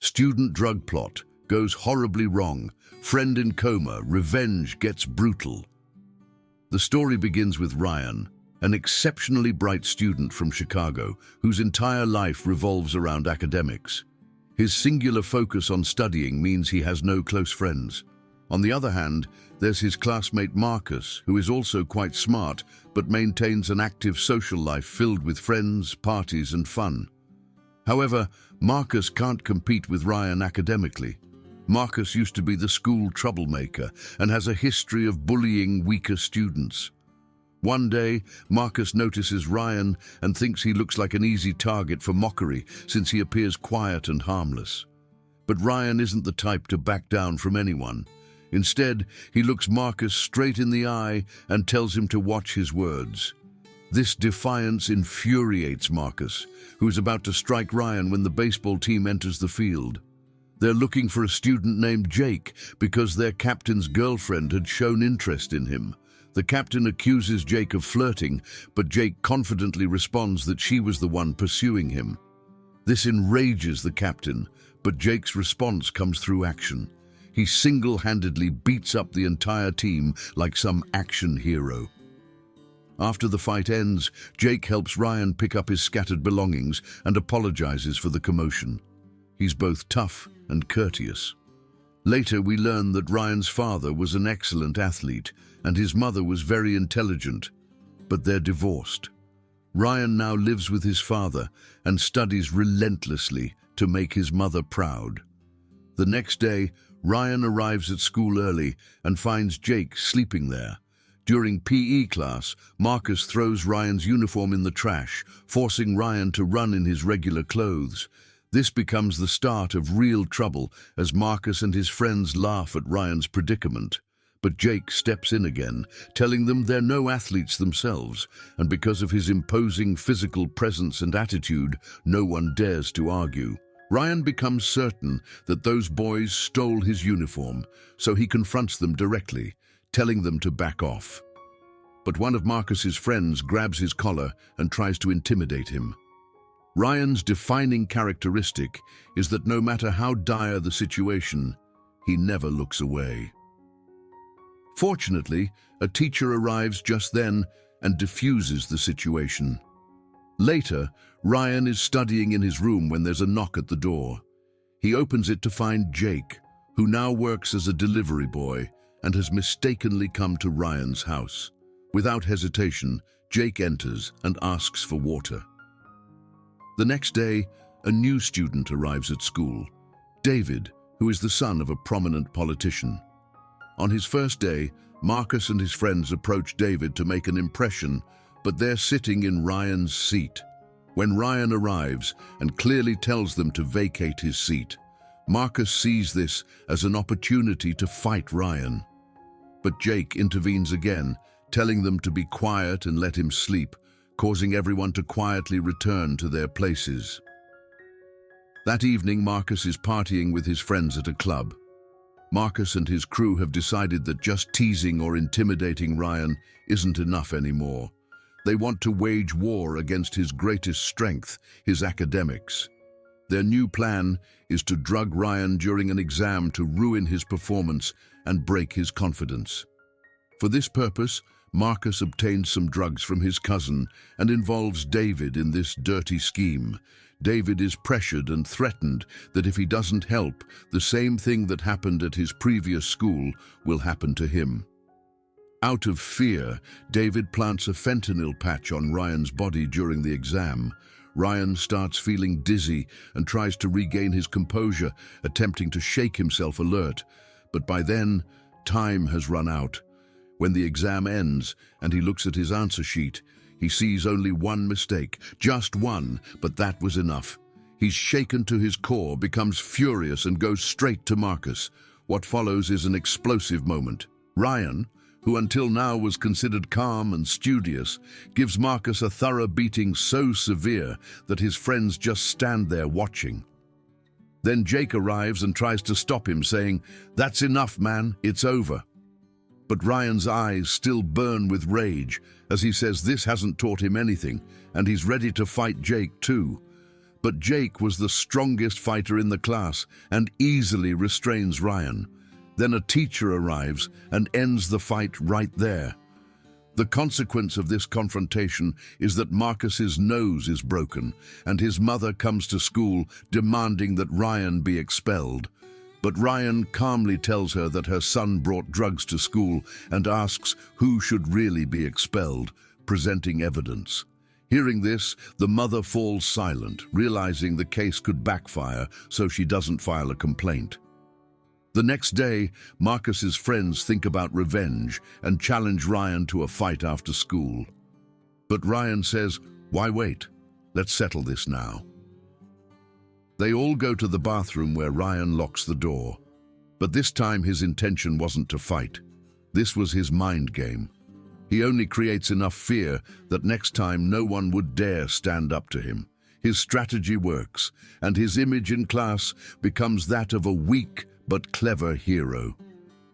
Student drug plot goes horribly wrong. Friend in coma, revenge gets brutal. The story begins with Ryan, an exceptionally bright student from Chicago whose entire life revolves around academics. His singular focus on studying means he has no close friends. On the other hand, there's his classmate Marcus, who is also quite smart but maintains an active social life filled with friends, parties and fun. However, Marcus can't compete with Ryan academically. Marcus used to be the school troublemaker and has a history of bullying weaker students. One day, Marcus notices Ryan and thinks he looks like an easy target for mockery since he appears quiet and harmless. But Ryan isn't the type to back down from anyone. Instead, he looks Marcus straight in the eye and tells him to watch his words. This defiance infuriates Marcus, who is about to strike Ryan when the baseball team enters the field. They're looking for a student named Jake because their captain's girlfriend had shown interest in him. The captain accuses Jake of flirting, but Jake confidently responds that she was the one pursuing him. This enrages the captain, but Jake's response comes through action. He single-handedly beats up the entire team like some action hero. After the fight ends, Jake helps Ryan pick up his scattered belongings and apologizes for the commotion. He's both tough and courteous. Later, we learn that Ryan's father was an excellent athlete and his mother was very intelligent, but they're divorced. Ryan now lives with his father and studies relentlessly to make his mother proud. The next day, Ryan arrives at school early and finds Jake sleeping there. During PE class, Marcus throws Ryan's uniform in the trash, forcing Ryan to run in his regular clothes. This becomes the start of real trouble as Marcus and his friends laugh at Ryan's predicament. But Jake steps in again, telling them they're no athletes themselves, and because of his imposing physical presence and attitude, no one dares to argue. Ryan becomes certain that those boys stole his uniform, so he confronts them directly, telling them to back off. But one of Marcus's friends grabs his collar and tries to intimidate him. Ryan's defining characteristic is that no matter how dire the situation, he never looks away. Fortunately, a teacher arrives just then and diffuses the situation. Later, Ryan is studying in his room when there's a knock at the door. He opens it to find Jake, who now works as a delivery boy and has mistakenly come to Ryan's house. Without hesitation, Jake enters and asks for water. The next day, a new student arrives at school, David, who is the son of a prominent politician. On his first day, Marcus and his friends approach David to make an impression, but they're sitting in Ryan's seat. When Ryan arrives and clearly tells them to vacate his seat, Marcus sees this as an opportunity to fight Ryan. But Jake intervenes again, telling them to be quiet and let him sleep, causing everyone to quietly return to their places. That evening, Marcus is partying with his friends at a club. Marcus and his crew have decided that just teasing or intimidating Ryan isn't enough anymore. They want to wage war against his greatest strength, his academics. Their new plan is to drug Ryan during an exam to ruin his performance and break his confidence. For this purpose, Marcus obtains some drugs from his cousin and involves David in this dirty scheme. David is pressured and threatened that if he doesn't help, the same thing that happened at his previous school will happen to him. Out of fear, David plants a fentanyl patch on Ryan's body during the exam. Ryan starts feeling dizzy and tries to regain his composure, attempting to shake himself alert. But by then, time has run out. When the exam ends and he looks at his answer sheet, he sees only one mistake, just one, but that was enough. He's shaken to his core, becomes furious and goes straight to Marcus. What follows is an explosive moment. Ryan, who until now was considered calm and studious, gives Marcus a thorough beating so severe that his friends just stand there watching. Then Jake arrives and tries to stop him, saying, "That's enough, man, it's over." But Ryan's eyes still burn with rage as he says this hasn't taught him anything, and he's ready to fight Jake too. But Jake was the strongest fighter in the class and easily restrains Ryan. Then a teacher arrives and ends the fight right there. The consequence of this confrontation is that Marcus's nose is broken, and his mother comes to school demanding that Ryan be expelled. But Ryan calmly tells her that her son brought drugs to school and asks who should really be expelled, presenting evidence. Hearing this, the mother falls silent, realizing the case could backfire, so she doesn't file a complaint. The next day, Marcus's friends think about revenge and challenge Ryan to a fight after school. But Ryan says, "Why wait? Let's settle this now." They all go to the bathroom where Ryan locks the door. But this time his intention wasn't to fight. This was his mind game. He only creates enough fear that next time no one would dare stand up to him. His strategy works, and his image in class becomes that of a weak but clever hero.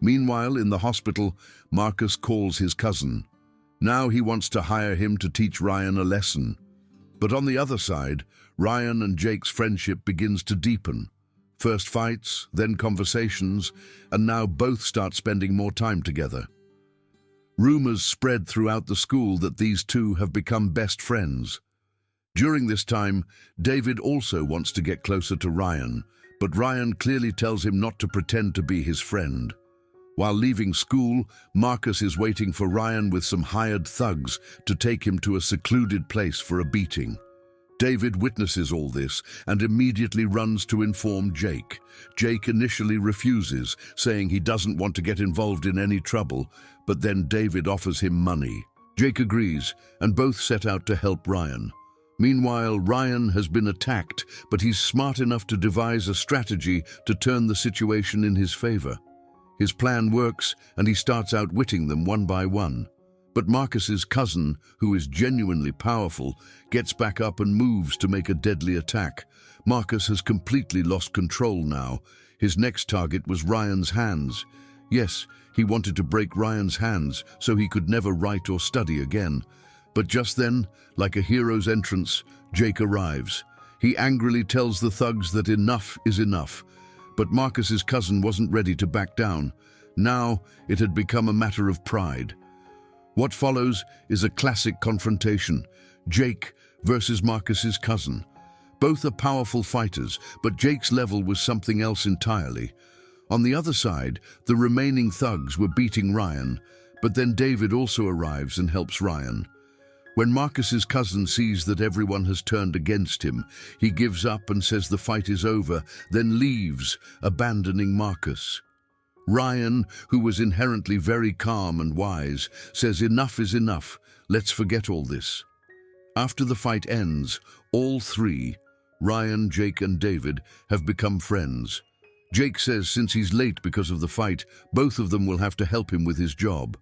Meanwhile, in the hospital, Marcus calls his cousin. Now he wants to hire him to teach Ryan a lesson. But on the other side, Ryan and Jake's friendship begins to deepen. First fights, then conversations, and now both start spending more time together. Rumors spread throughout the school that these two have become best friends. During this time, David also wants to get closer to Ryan, but Ryan clearly tells him not to pretend to be his friend. While leaving school, Marcus is waiting for Ryan with some hired thugs to take him to a secluded place for a beating. David witnesses all this and immediately runs to inform Jake. Jake initially refuses, saying he doesn't want to get involved in any trouble, but then David offers him money. Jake agrees, and both set out to help Ryan. Meanwhile, Ryan has been attacked, but he's smart enough to devise a strategy to turn the situation in his favor. His plan works, and he starts outwitting them one by one. But Marcus's cousin, who is genuinely powerful, gets back up and moves to make a deadly attack. Marcus has completely lost control now. His next target was Ryan's hands. Yes, he wanted to break Ryan's hands so he could never write or study again. But just then, like a hero's entrance, Jake arrives. He angrily tells the thugs that enough is enough. But Marcus's cousin wasn't ready to back down. Now, it had become a matter of pride. What follows is a classic confrontation, Jake versus Marcus's cousin. Both are powerful fighters, but Jake's level was something else entirely. On the other side, the remaining thugs were beating Ryan, but then David also arrives and helps Ryan. When Marcus's cousin sees that everyone has turned against him, he gives up and says the fight is over, then leaves, abandoning Marcus. Ryan, who was inherently very calm and wise, says enough is enough, let's forget all this. After the fight ends, all three, Ryan, Jake and David, have become friends. Jake says since he's late because of the fight, both of them will have to help him with his job.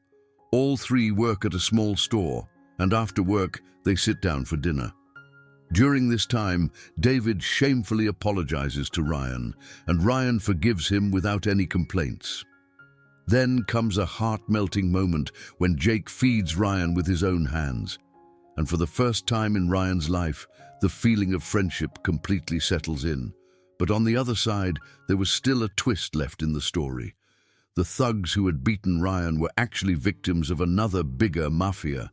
All three work at a small store, and after work, they sit down for dinner. During this time, David shamefully apologizes to Ryan, and Ryan forgives him without any complaints. Then comes a heart-melting moment when Jake feeds Ryan with his own hands. And for the first time in Ryan's life, the feeling of friendship completely settles in. But on the other side, there was still a twist left in the story. The thugs who had beaten Ryan were actually victims of another bigger mafia.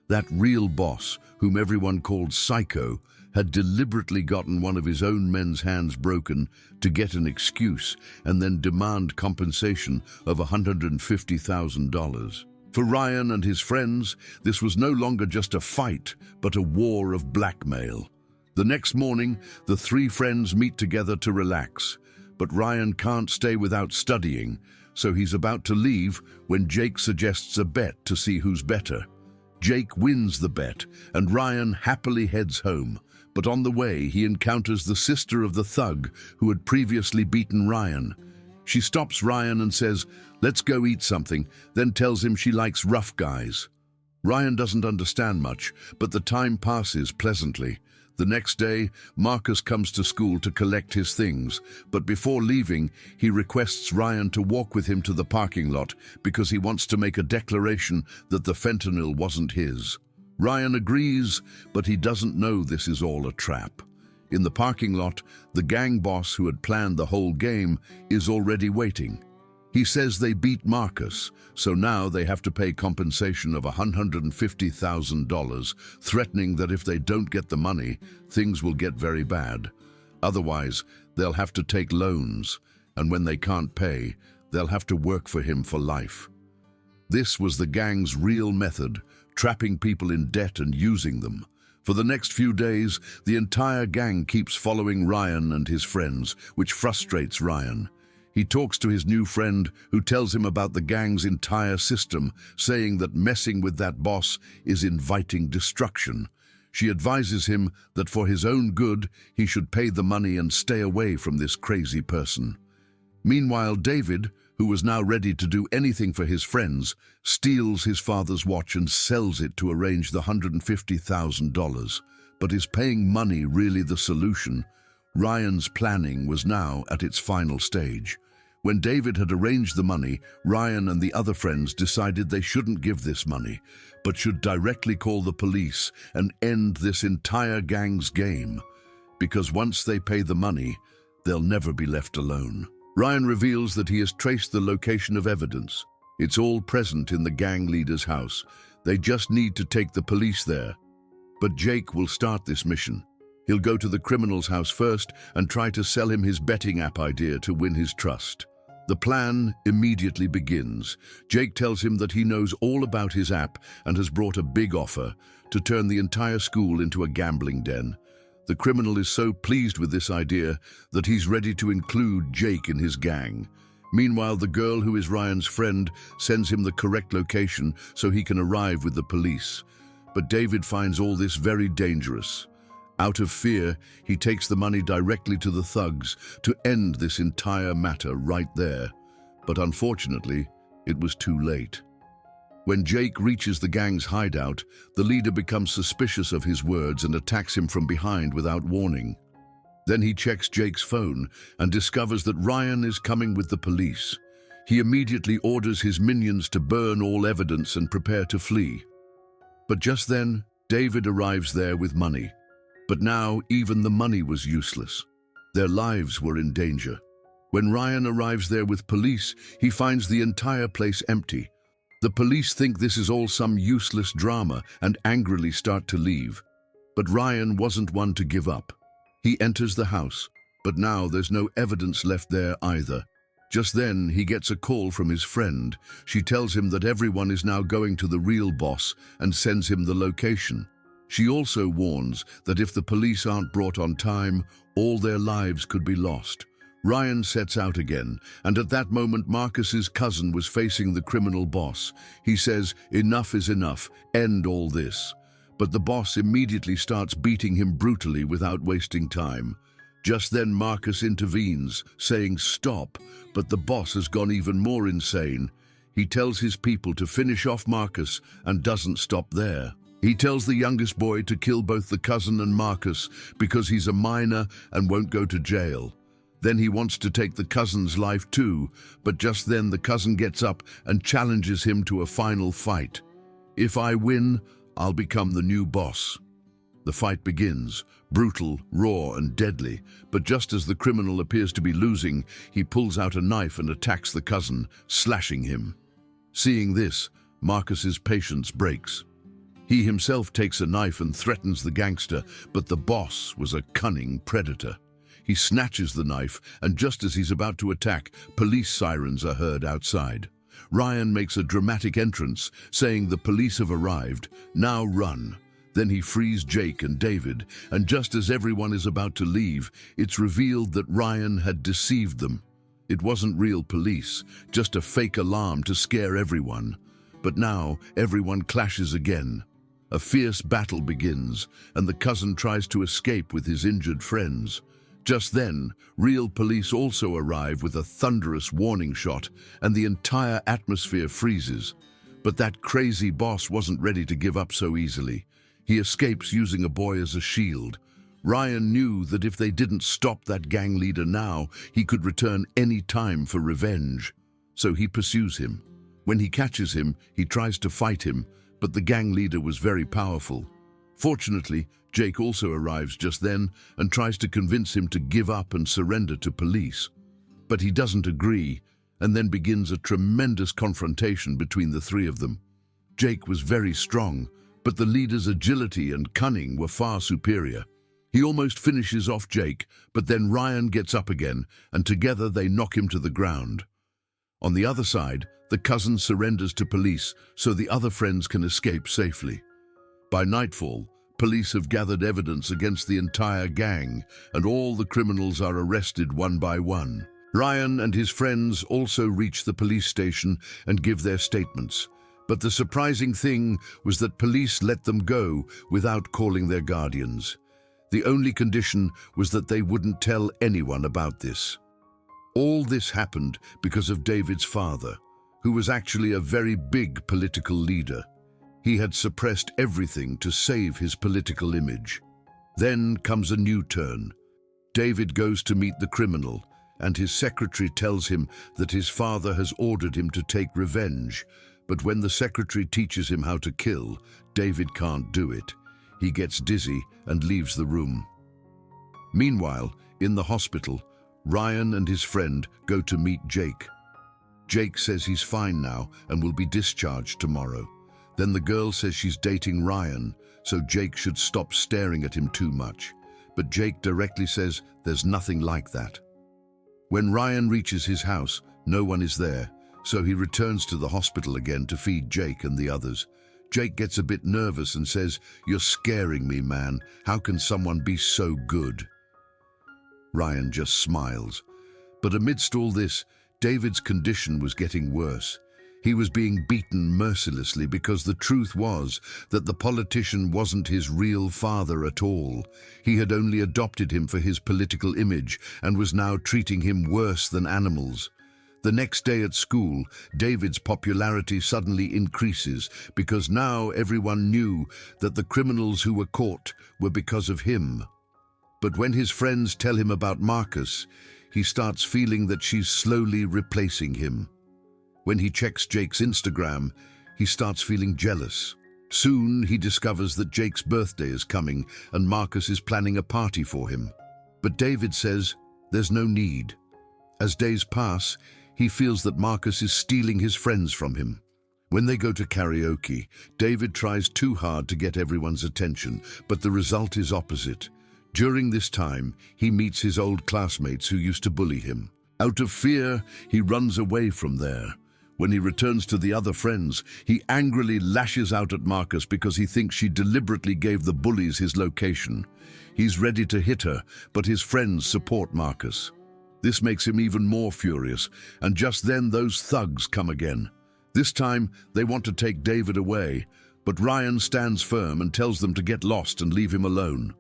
That real boss, whom everyone called Psycho, had deliberately gotten one of his own men's hands broken to get an excuse and then demand compensation of $150,000. For Ryan and his friends, this was no longer just a fight, but a war of blackmail. The next morning, the three friends meet together to relax. But Ryan can't stay without studying, so he's about to leave when Jake suggests a bet to see who's better. Jake wins the bet, and Ryan happily heads home. But on the way, he encounters the sister of the thug who had previously beaten Ryan. She stops Ryan and says, "Let's go eat something," then tells him she likes rough guys. Ryan doesn't understand much, but the time passes pleasantly. The next day, Marcus comes to school to collect his things, but before leaving, he requests Ryan to walk with him to the parking lot because he wants to make a declaration that the fentanyl wasn't his. Ryan agrees, but he doesn't know this is all a trap. In the parking lot, the gang boss who had planned the whole game is already waiting. He says they beat Marcus, so now they have to pay compensation of $150,000, threatening that if they don't get the money, things will get very bad. Otherwise, they'll have to take loans, and when they can't pay, they'll have to work for him for life. This was the gang's real method, trapping people in debt and using them. For the next few days, the entire gang keeps following Ryan and his friends, which frustrates Ryan. He talks to his new friend, who tells him about the gang's entire system, saying that messing with that boss is inviting destruction. She advises him that for his own good, he should pay the money and stay away from this crazy person. Meanwhile, David, who was now ready to do anything for his friends, steals his father's watch and sells it to arrange the $150,000. But is paying money really the solution? Ryan's planning was now at its final stage. When David had arranged the money, Ryan and the other friends decided they shouldn't give this money, but should directly call the police and end this entire gang's game. Because once they pay the money, they'll never be left alone. Ryan reveals that he has traced the location of evidence. It's all present in the gang leader's house. They just need to take the police there. But Jake will start this mission. He'll go to the criminal's house first and try to sell him his betting app idea to win his trust. The plan immediately begins. Jake tells him that he knows all about his app and has brought a big offer to turn the entire school into a gambling den. The criminal is so pleased with this idea that he's ready to include Jake in his gang. Meanwhile, the girl who is Ryan's friend sends him the correct location so he can arrive with the police. But David finds all this very dangerous. Out of fear, he takes the money directly to the thugs to end this entire matter right there. But unfortunately, it was too late. When Jake reaches the gang's hideout, the leader becomes suspicious of his words and attacks him from behind without warning. Then he checks Jake's phone and discovers that Ryan is coming with the police. He immediately orders his minions to burn all evidence and prepare to flee. But just then, David arrives there with money. But now, even the money was useless. Their lives were in danger. When Ryan arrives there with police, he finds the entire place empty. The police think this is all some useless drama and angrily start to leave. But Ryan wasn't one to give up. He enters the house, but now there's no evidence left there either. Just then, he gets a call from his friend. She tells him that everyone is now going to the real boss and sends him the location. She also warns that if the police aren't brought on time, all their lives could be lost. Ryan sets out again, and at that moment Marcus's cousin was facing the criminal boss. He says, "Enough is enough, end all this." But the boss immediately starts beating him brutally without wasting time. Just then Marcus intervenes, saying stop, but the boss has gone even more insane. He tells his people to finish off Marcus and doesn't stop there. He tells the youngest boy to kill both the cousin and Marcus because he's a minor and won't go to jail. Then he wants to take the cousin's life too, but just then the cousin gets up and challenges him to a final fight. "If I win, I'll become the new boss." The fight begins, brutal, raw, and deadly, but just as the criminal appears to be losing, he pulls out a knife and attacks the cousin, slashing him. Seeing this, Marcus's patience breaks. He himself takes a knife and threatens the gangster, but the boss was a cunning predator. He snatches the knife, and just as he's about to attack, police sirens are heard outside. Ryan makes a dramatic entrance, saying the police have arrived, now run. Then he frees Jake and David, and just as everyone is about to leave, it's revealed that Ryan had deceived them. It wasn't real police, just a fake alarm to scare everyone. But now, everyone clashes again. A fierce battle begins, and the cousin tries to escape with his injured friends. Just then, real police also arrive with a thunderous warning shot, and the entire atmosphere freezes. But that crazy boss wasn't ready to give up so easily. He escapes using a boy as a shield. Ryan knew that if they didn't stop that gang leader now, he could return any time for revenge. So he pursues him. When he catches him, he tries to fight him, but the gang leader was very powerful. Fortunately, Jake also arrives just then and tries to convince him to give up and surrender to police. But he doesn't agree, and then begins a tremendous confrontation between the three of them. Jake was very strong, but the leader's agility and cunning were far superior. He almost finishes off Jake, but then Ryan gets up again, and together they knock him to the ground. On the other side, the cousin surrenders to police so the other friends can escape safely. By nightfall, police have gathered evidence against the entire gang, and all the criminals are arrested one by one. Ryan and his friends also reach the police station and give their statements. But the surprising thing was that police let them go without calling their guardians. The only condition was that they wouldn't tell anyone about this. All this happened because of David's father, who was actually a very big political leader. He had suppressed everything to save his political image. Then comes a new turn. David goes to meet the criminal, and his secretary tells him that his father has ordered him to take revenge. But when the secretary teaches him how to kill, David can't do it. He gets dizzy and leaves the room. Meanwhile, in the hospital, Ryan and his friend go to meet Jake. Jake says he's fine now and will be discharged tomorrow. Then the girl says she's dating Ryan, so Jake should stop staring at him too much. But Jake directly says there's nothing like that. When Ryan reaches his house, no one is there, so he returns to the hospital again to feed Jake and the others. Jake gets a bit nervous and says, "You're scaring me, man. How can someone be so good?" Ryan just smiles. But amidst all this, David's condition was getting worse. He was being beaten mercilessly because the truth was that the politician wasn't his real father at all. He had only adopted him for his political image and was now treating him worse than animals. The next day at school, David's popularity suddenly increases because now everyone knew that the criminals who were caught were because of him. But when his friends tell him about Marcus, he starts feeling that she's slowly replacing him. When he checks Jake's Instagram, he starts feeling jealous. Soon he discovers that Jake's birthday is coming and Marcus is planning a party for him. But David says there's no need. As days pass, he feels that Marcus is stealing his friends from him. When they go to karaoke, David tries too hard to get everyone's attention, but the result is opposite. During this time, he meets his old classmates who used to bully him. Out of fear, he runs away from there. When he returns to the other friends, he angrily lashes out at Marcus because he thinks she deliberately gave the bullies his location. He's ready to hit her, but his friends support Marcus. This makes him even more furious, and just then those thugs come again. This time, they want to take David away, but Ryan stands firm and tells them to get lost and leave him alone.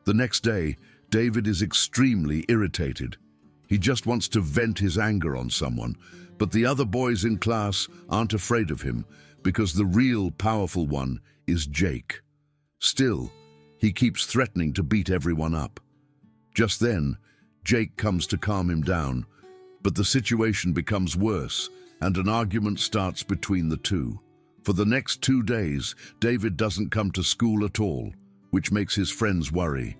The next day, David is extremely irritated. He just wants to vent his anger on someone, but the other boys in class aren't afraid of him because the real powerful one is Jake. Still, he keeps threatening to beat everyone up. Just then, Jake comes to calm him down, but the situation becomes worse and an argument starts between the two. For the next 2 days, David doesn't come to school at all, which makes his friends worry.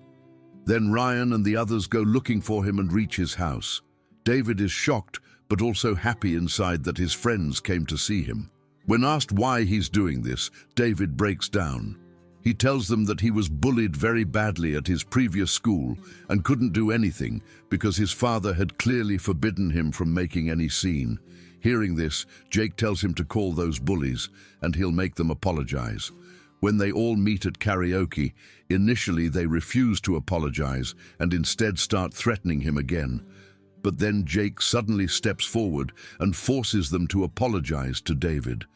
Then Ryan and the others go looking for him and reach his house. David is shocked, but also happy inside that his friends came to see him. When asked why he's doing this, David breaks down. He tells them that he was bullied very badly at his previous school and couldn't do anything because his father had clearly forbidden him from making any scene. Hearing this, Jake tells him to call those bullies and he'll make them apologize. When they all meet at karaoke, initially they refuse to apologize and instead start threatening him again. But then Jake suddenly steps forward and forces them to apologize to David.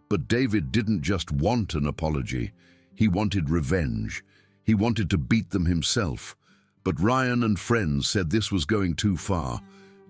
But David didn't just want an apology. He wanted revenge. He wanted to beat them himself. But Ryan and friends said this was going too far.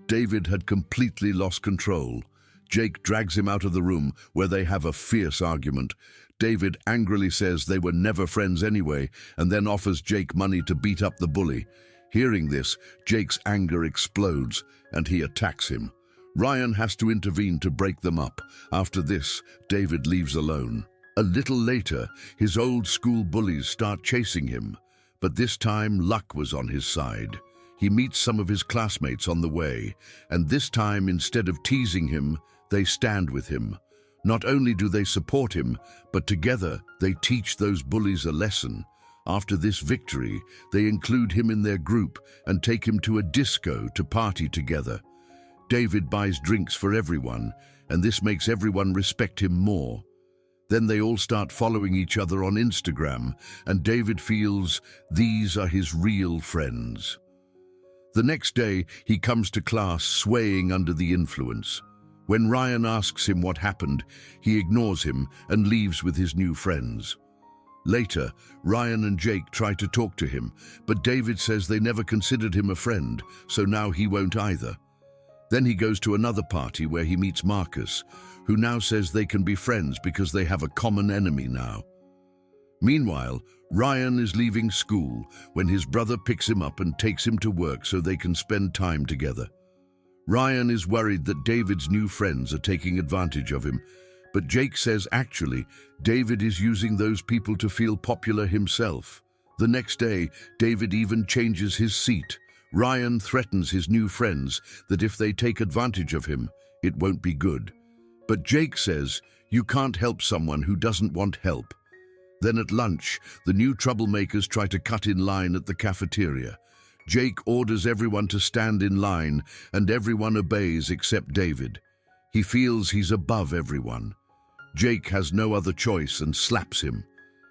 David had completely lost control. Jake drags him out of the room where they have a fierce argument. David angrily says they were never friends anyway and then offers Jake money to beat up the bully. Hearing this, Jake's anger explodes and he attacks him. Ryan has to intervene to break them up. After this, David leaves alone. A little later, his old school bullies start chasing him, but this time luck was on his side. He meets some of his classmates on the way, and this time, instead of teasing him, they stand with him. Not only do they support him, but together they teach those bullies a lesson. After this victory, they include him in their group and take him to a disco to party together. David buys drinks for everyone, and this makes everyone respect him more. Then they all start following each other on Instagram, and David feels these are his real friends. The next day, he comes to class swaying under the influence. When Ryan asks him what happened, he ignores him and leaves with his new friends. Later, Ryan and Jake try to talk to him, but David says they never considered him a friend, so now he won't either. Then he goes to another party where he meets Marcus, who now says they can be friends because they have a common enemy now. Meanwhile, Ryan is leaving school when his brother picks him up and takes him to work so they can spend time together. Ryan is worried that David's new friends are taking advantage of him, but Jake says actually, David is using those people to feel popular himself. The next day, David even changes his seat. Ryan threatens his new friends that if they take advantage of him, it won't be good. But Jake says, you can't help someone who doesn't want help. Then at lunch, the new troublemakers try to cut in line at the cafeteria. Jake orders everyone to stand in line, and everyone obeys except David. He feels he's above everyone. Jake has no other choice and slaps him.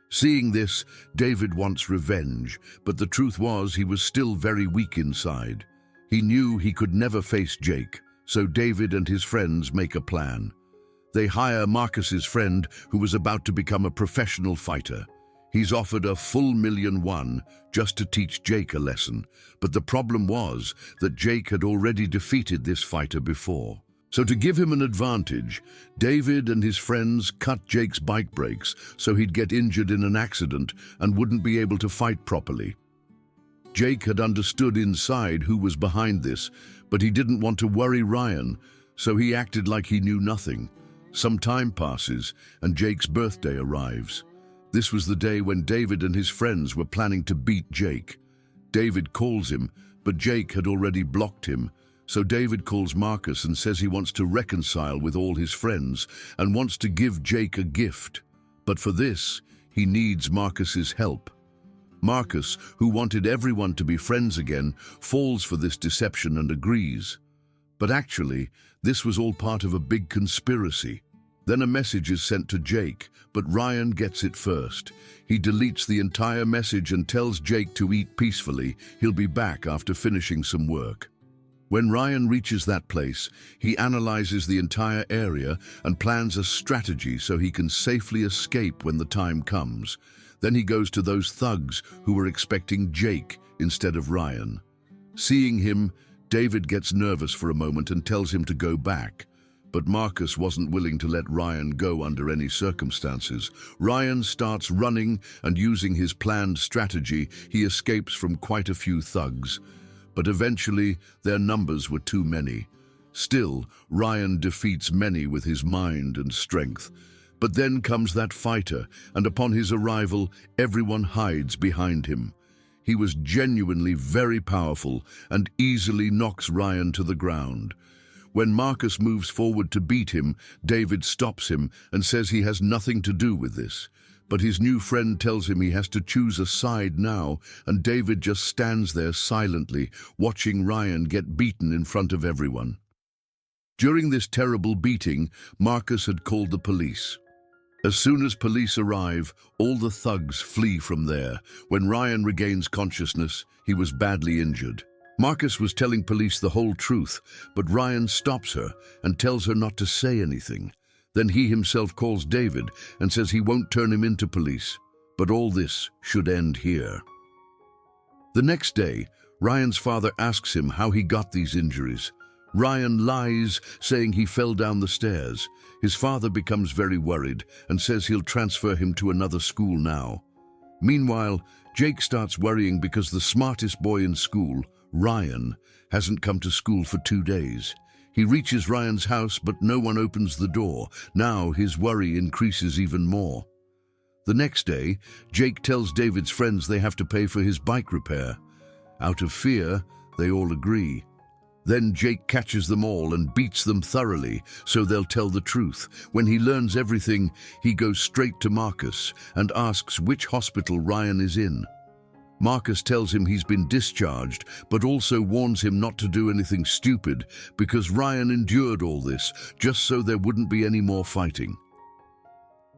Seeing this, David wants revenge, but the truth was he was still very weak inside. He knew he could never face Jake, so David and his friends make a plan. They hire Marcus's friend, who was about to become a professional fighter. He's offered a full $1,000,000 just to teach Jake a lesson, but the problem was that Jake had already defeated this fighter before. So to give him an advantage, David and his friends cut Jake's bike brakes so he'd get injured in an accident and wouldn't be able to fight properly. Jake had understood inside who was behind this, but he didn't want to worry Ryan, so he acted like he knew nothing. Some time passes, and Jake's birthday arrives. This was the day when David and his friends were planning to beat Jake. David calls him, but Jake had already blocked him. So David calls Marcus and says he wants to reconcile with all his friends and wants to give Jake a gift. But for this, he needs Marcus's help. Marcus, who wanted everyone to be friends again, falls for this deception and agrees. But actually, this was all part of a big conspiracy. Then a message is sent to Jake, but Ryan gets it first. He deletes the entire message and tells Jake to eat peacefully. He'll be back after finishing some work. When Ryan reaches that place, he analyzes the entire area and plans a strategy so he can safely escape when the time comes. Then he goes to those thugs who were expecting Jake instead of Ryan. Seeing him, David gets nervous for a moment and tells him to go back. But Marcus wasn't willing to let Ryan go under any circumstances. Ryan starts running, and using his planned strategy, he escapes from quite a few thugs. But eventually, their numbers were too many. Still, Ryan defeats many with his mind and strength. But then comes that fighter, and upon his arrival, everyone hides behind him. He was genuinely very powerful and easily knocks Ryan to the ground. When Marcus moves forward to beat him, David stops him and says he has nothing to do with this. But his new friend tells him he has to choose a side now, and David just stands there silently, watching Ryan get beaten in front of everyone. During this terrible beating, Marcus had called the police. As soon as police arrive, all the thugs flee from there. When Ryan regains consciousness, he was badly injured. Marcus was telling police the whole truth, but Ryan stops her and tells her not to say anything. Then he himself calls David and says he won't turn him into police. But all this should end here. The next day, Ryan's father asks him how he got these injuries. Ryan lies, saying he fell down the stairs. His father becomes very worried and says he'll transfer him to another school now. Meanwhile, Jake starts worrying because the smartest boy in school, Ryan, hasn't come to school for 2 days. He reaches Ryan's house, but no one opens the door. Now his worry increases even more. The next day, Jake tells David's friends they have to pay for his bike repair. Out of fear, they all agree. Then Jake catches them all and beats them thoroughly, so they'll tell the truth. When he learns everything, he goes straight to Marcus and asks which hospital Ryan is in. Marcus tells him he's been discharged, but also warns him not to do anything stupid because Ryan endured all this just so there wouldn't be any more fighting.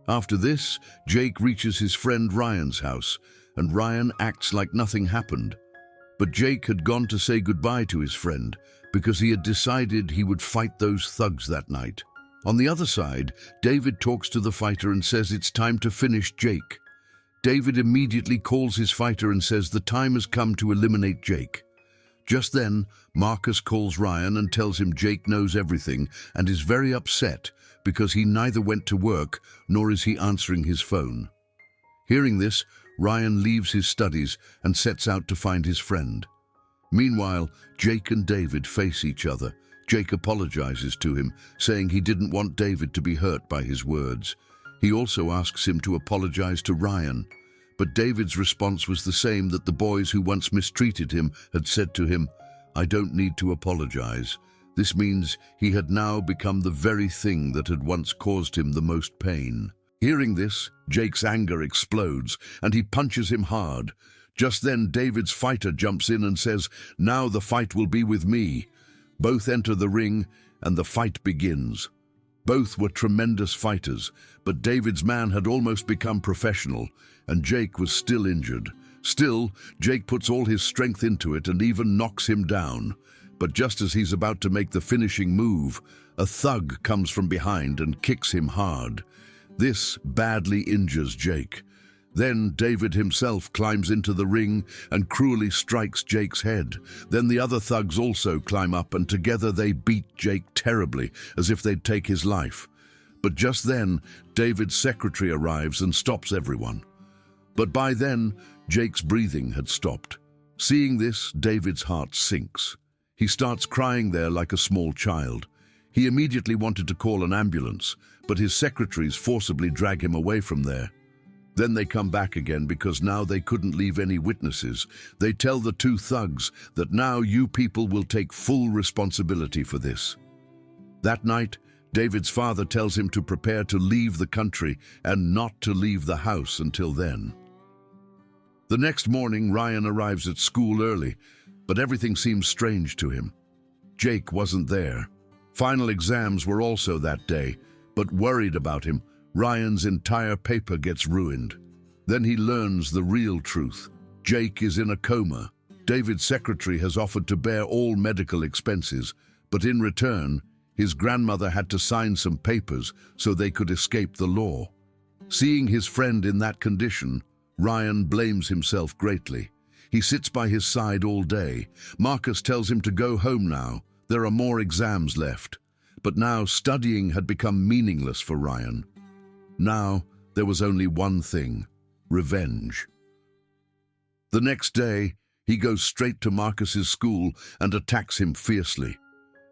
After this, Jake reaches his friend Ryan's house, and Ryan acts like nothing happened. But Jake had gone to say goodbye to his friend because he had decided he would fight those thugs that night. On the other side, David talks to the fighter and says it's time to finish Jake. David immediately calls his fighter and says the time has come to eliminate Jake. Just then, Marcus calls Ryan and tells him Jake knows everything and is very upset because he neither went to work nor is he answering his phone. Hearing this, Ryan leaves his studies and sets out to find his friend. Meanwhile, Jake and David face each other. Jake apologizes to him, saying he didn't want David to be hurt by his words. He also asks him to apologize to Ryan, but David's response was the same that the boys who once mistreated him had said to him, "I don't need to apologize." This means he had now become the very thing that had once caused him the most pain. Hearing this, Jake's anger explodes and he punches him hard. Just then, David's fighter jumps in and says, "Now the fight will be with me." Both enter the ring and the fight begins. Both were tremendous fighters, but David's man had almost become professional, and Jake was still injured. Still, Jake puts all his strength into it and even knocks him down. But just as he's about to make the finishing move, a thug comes from behind and kicks him hard. This badly injures Jake. Then David himself climbs into the ring and cruelly strikes Jake's head. Then the other thugs also climb up and together they beat Jake terribly, as if they'd take his life. But just then, David's secretary arrives and stops everyone. But by then, Jake's breathing had stopped. Seeing this, David's heart sinks. He starts crying there like a small child. He immediately wanted to call an ambulance, but his secretaries forcibly drag him away from there. Then they come back again because now they couldn't leave any witnesses. They tell the two thugs that now you people will take full responsibility for this. That night, David's father tells him to prepare to leave the country and not to leave the house until then. The next morning, Ryan arrives at school early, but everything seems strange to him. Jake wasn't there. Final exams were also that day, but worried about him, Ryan's entire paper gets ruined. Then he learns the real truth. Jake is in a coma. David's secretary has offered to bear all medical expenses, but in return, his grandmother had to sign some papers so they could escape the law. Seeing his friend in that condition, Ryan blames himself greatly. He sits by his side all day. Marcus tells him to go home now. There are more exams left. But now studying had become meaningless for Ryan. Now there was only one thing: revenge. The next day, he goes straight to Marcus's school and attacks him fiercely.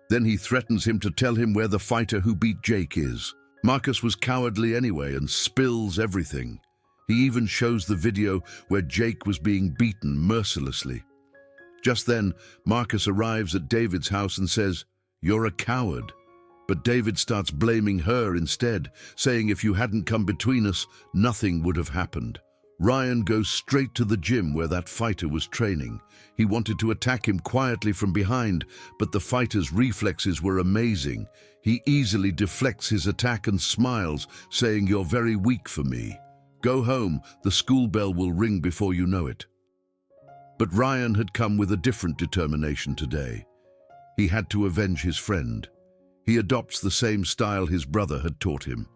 Then he threatens him to tell him where the fighter who beat Jake is. Marcus was cowardly anyway and spills everything. He even shows the video where Jake was being beaten mercilessly. Just then, Marcus arrives at David's house and says, "You're a coward." But David starts blaming her instead, saying if you hadn't come between us, nothing would have happened. Ryan goes straight to the gym where that fighter was training. He wanted to attack him quietly from behind, but the fighter's reflexes were amazing. He easily deflects his attack and smiles, saying, "You're very weak for me. Go home, the school bell will ring before you know it." But Ryan had come with a different determination today. He had to avenge his friend. He adopts the same style his brother had taught him.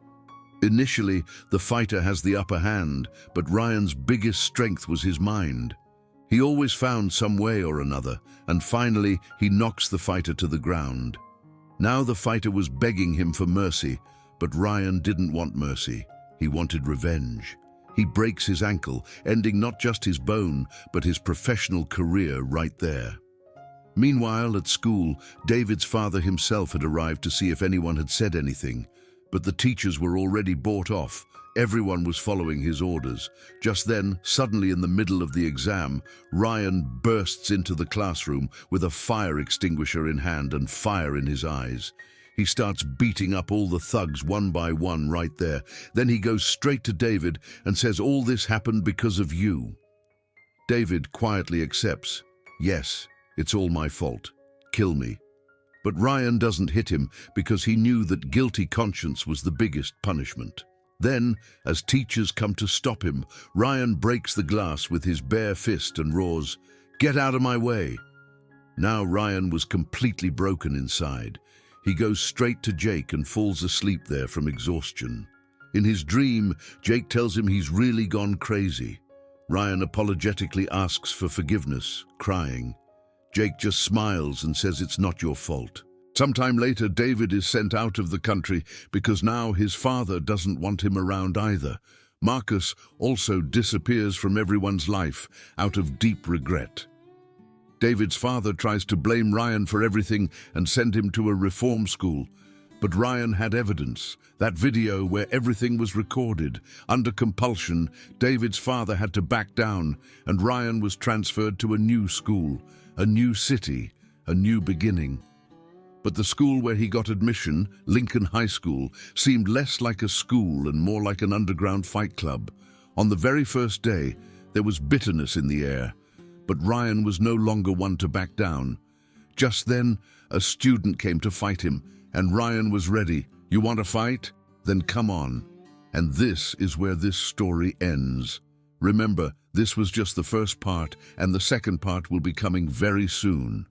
Initially, the fighter has the upper hand, but Ryan's biggest strength was his mind. He always found some way or another, and finally he knocks the fighter to the ground. Now the fighter was begging him for mercy, but Ryan didn't want mercy. He wanted revenge. He breaks his ankle, ending not just his bone, but his professional career right there. Meanwhile, at school, David's father himself had arrived to see if anyone had said anything, but the teachers were already bought off. Everyone was following his orders. Just then, suddenly in the middle of the exam, Ryan bursts into the classroom with a fire extinguisher in hand and fire in his eyes. He starts beating up all the thugs one by one right there. Then he goes straight to David and says, "All this happened because of you." David quietly accepts, "Yes, it's all my fault. Kill me." But Ryan doesn't hit him because he knew that guilty conscience was the biggest punishment. Then, as teachers come to stop him, Ryan breaks the glass with his bare fist and roars, "Get out of my way!" Now Ryan was completely broken inside. He goes straight to Jake and falls asleep there from exhaustion. In his dream, Jake tells him he's really gone crazy. Ryan apologetically asks for forgiveness, crying. Jake just smiles and says it's not your fault. Sometime later, David is sent out of the country because now his father doesn't want him around either. Marcus also disappears from everyone's life out of deep regret. David's father tries to blame Ryan for everything and send him to a reform school. But Ryan had evidence, that video where everything was recorded. Under compulsion, David's father had to back down, and Ryan was transferred to a new school, a new city, a new beginning. But the school where he got admission, Lincoln High School, seemed less like a school and more like an underground fight club. On the very first day, there was bitterness in the air, but Ryan was no longer one to back down. Just then, a student came to fight him, and Ryan was ready. "You want to fight? Then come on." And this is where this story ends. Remember, this was just the first part, and the second part will be coming very soon.